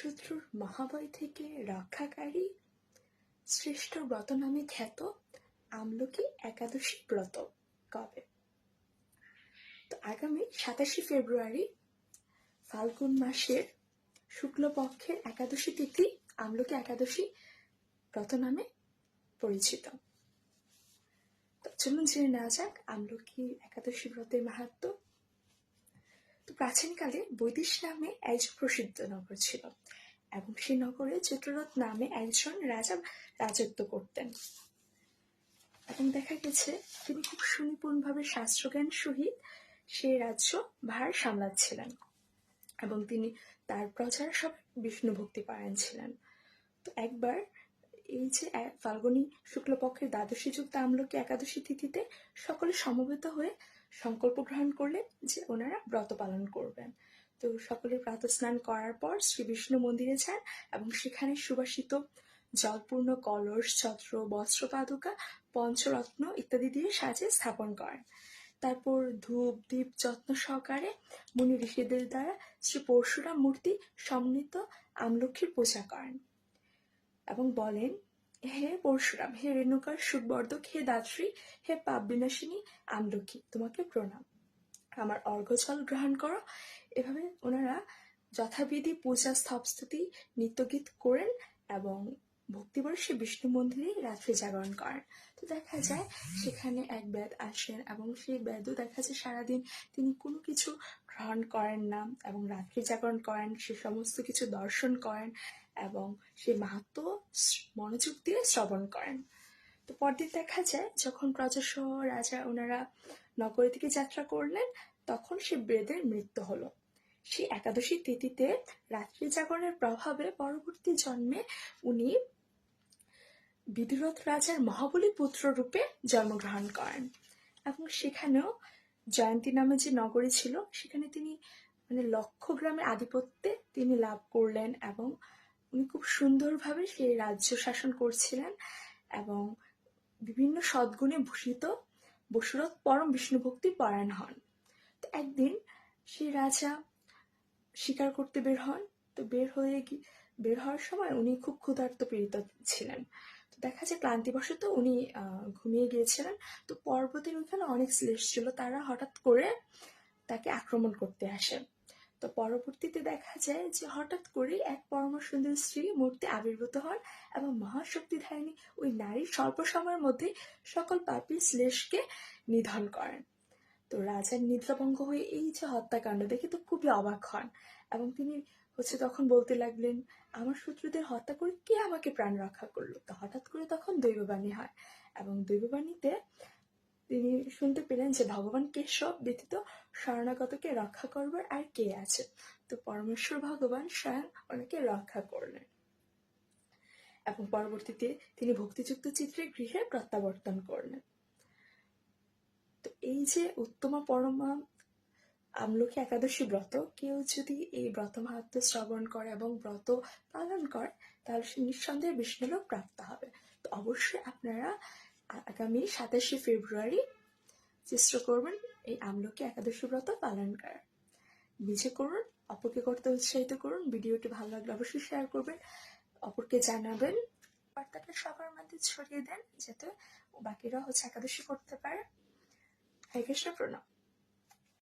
শত্রুর মহাভয় থেকে রক্ষাকারী শ্রেষ্ঠ ব্রত নামে খ্যাত আমলকি একাদশী ব্রত কবে? তো আগামী 27 ফেব্রুয়ারি ফাল্গুন মাসের শুক্লপক্ষের একাদশী তিথি আমলকি একাদশী ব্রত নামে পরিচিত। তো চলুন জেনে নেওয়া যাক আমলকি একাদশী ব্রতের মাহাত্ম্য। তো প্রাচীনকালে বৈদিশ নামে একজন প্রসিদ্ধ নগর ছিল এবং সেই নগরে চিত্ররথ নামে একজন রাজা রাজত্ব করতেন এবং দেখা গেছে তিনি খুব সুনিপুণভাবে শাস্ত্রজ্ঞান সহিত সেই রাজ্য ভার সামলাচ্ছিলেন এবং তিনি তার প্রজার সব বিষ্ণু ভক্তি পরায়ণ ছিলেন। তো একবার এই যে ফাল্গুনী শুক্লপক্ষের দ্বাদশী যুক্ত আমলকি একাদশী তিথিতে সকলে সমবেত হয়ে সংকল্প গ্রহণ করলেন যে ওনারা ব্রত পালন করবেন। তো সকলে প্রাতঃস্নান করার পর শ্রী বিষ্ণু মন্দিরে যান এবং সেখানে সুবাসিত জলপূর্ণ কলস, ছত্র, বস্ত্র, পাদুকা, পঞ্চরত্ন ইত্যাদি দিয়ে সাজে স্থাপন করেন। তারপর ধূপ দীপ যত্ন সহকারে মুনি ঋষিদের দ্বারা শ্রী পরশুরাম মূর্তি সমন্বিত আমলক্ষীর পূজা করেন এবং বলেন, হে পরশুরাম, হে রেণুকার সুবর্ধক, হে দাত্রী, হে পাপ বিনাশিনী আমলক্ষী, তোমাকে প্রণাম, আমার অর্ঘ্যজল গ্রহণ করো। এভাবে ওনারা যথাবিধি পূজা স্তবস্তুতি নিত্যগীত করেন এবং ভক্তিভরে সে বিষ্ণু মন্দিরে রাত্রি জাগরণ করেন। তো দেখা যায় সেখানে এক বেদ আসেন এবং সেই বেদও দেখা যায় সারাদিন তিনি কোনো কিছু গ্রহণ করেন না এবং রাত্রি জাগরণ করেন, সে সমস্ত কিছু দর্শন করেন এবং সেই মাহাত্ম্য মনোযোগ দিয়ে শ্রবণ করেন। তো পরদিন দেখা যায় যখন প্রজাসহ রাজা ওনারা নগরী থেকে যাত্রা করলেন তখন সে বেদের মৃত্যু হলো। সেই একাদশী তিথিতে রাত্রি জাগরণের প্রভাবে পরবর্তী জন্মে উনি বিদুরথ রাজার মহাবলী পুত্র রূপে জন্মগ্রহণ করেন এবং সেখানেও জয়ন্তী নামে যে নগরী ছিল সেখানে তিনি লক্ষ গ্রামের আধিপত্যে তিনি লাভ করলেন এবং উনি খুব সুন্দরভাবে সেই রাজ্য শাসন করছিলেন এবং বিভিন্ন সদ্গুণে ভূষিত বসুরথ পরম বিষ্ণুভক্তি পরায়ণ হন। তো একদিন সেই রাজা শিকার করতে বের হন। তো বের হওয়ার সময় উনি খুব ক্ষুধার্ত পীড়িত ছিলেন। তো দেখা যায় ক্লান্তিবশত উনি ঘুমিয়ে গিয়েছিলেন। তো পর্বতের ওখানে অনেক শ্লেষ ছিল, তারা হঠাৎ করে তাকে আক্রমণ করতে আসে। তো পরবর্তীতে দেখা যায় যে হঠাৎ করে এক পরম সুন্দর স্ত্রী মূর্তি আবির্ভূত হন এবং মহাশক্তিধারিণী ওই নারী স্বল্প সময়ের মধ্যে সকল পাপী শ্লেষকে নিধন করেন। তো রাজার নিদ্রাভঙ্গ হয়ে এই যে হত্যাকাণ্ড দেখে তো খুবই অবাক হন এবং তিনি তখন বলতে লাগলেন, আমার শত্রুদের হত্যা করে কে আমাকে প্রাণ রক্ষা করলো? তো হঠাৎ করে তখন দৈববাণী হয় এবং দৈববাণীতে তিনি শুনতে পেলেন যে ভগবান কেশব ব্যতীত শরণাগতকে রক্ষা করবার আর কে আছে? তো পরমেশ্বর ভগবান স্বয়ং ওনাকে রক্ষা করলেন এবং পরবর্তীতে তিনি ভক্তিযুক্ত চিত্রে গৃহে প্রত্যাবর্তন করলেন। তো এই যে উত্তমা পরমা আমলকি একাদশী ব্রত, কেউ যদি এই ব্রত মাহাত্ম্য শ্রবণ করে এবং ব্রত পালন করে তাহলে সে নিঃসন্দেহে বিষ্ণুলোক প্রাপ্ত হবে। তো অবশ্যই আপনারা আগামী 27 ফেব্রুয়ারি চেষ্টা করবেন এই আমলকি একাদশী ব্রত পালন করার। নিজে করুন, অপরকে করতে উৎসাহিত করুন। ভিডিওটি ভালো লাগলে অবশ্যই শেয়ার করবেন, অপরকে জানাবেন, বার্তাটা সবার মধ্যে ছড়িয়ে দেন যাতে বাকিরা একাদশী করতে পারে। হরে কৃষ্ণ, প্রণাম।